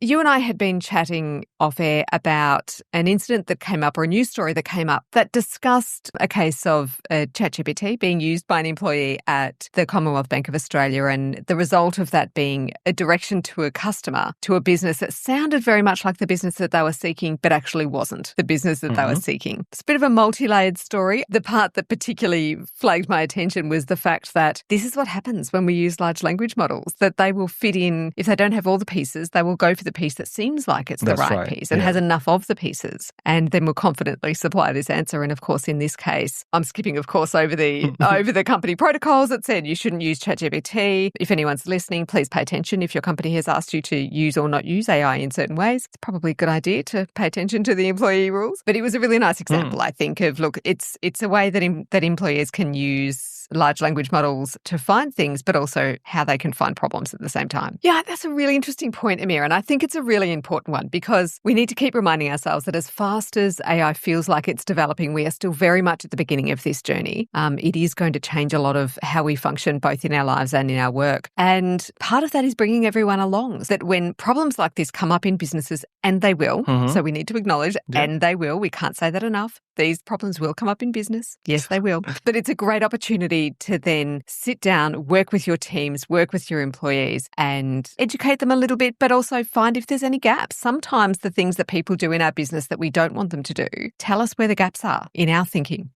You and I had been chatting off air about an incident that came up, or a news story that came up, that discussed a case of ChatGPT being used by an employee at the Commonwealth Bank of Australia, and the result of that being a direction to a customer, to a business that sounded very much like the business that they were seeking, but actually wasn't the business that they were seeking. It's a bit of a multi-layered story. The part that particularly flagged my attention was the fact that this is what happens when we use large language models, that they will fit in, if they don't have all the pieces, they will go for the piece that seems like it's the right piece and has enough of the pieces, and then will confidently supply this answer. And of course, in this case, I'm skipping, of course, over the over the company protocols that said you shouldn't use ChatGPT. If anyone's listening, please pay attention. If your company has asked you to use or not use AI in certain ways, it's probably a good idea to pay attention to the employee rules. But it was a really nice example, I think, of, look, it's a way that employers can use large language models to find things, but also how they can find problems at the same time. Yeah, that's a really interesting point, Aamir, and I think it's a really important one, because we need to keep reminding ourselves that as fast as AI feels like it's developing, we are still very much at the beginning of this journey. It is going to change a lot of how we function, both in our lives and in our work. And part of that is bringing everyone along, so that when problems like this come up in businesses, and they will, so we need to acknowledge, and they will, we can't say that enough, these problems will come up in business. Yes, they will. But it's a great opportunity to then sit down, work with your teams, work with your employees, and educate them a little bit, but also find if there's any gaps. Sometimes the things that people do in our business that we don't want them to do, tell us where the gaps are in our thinking.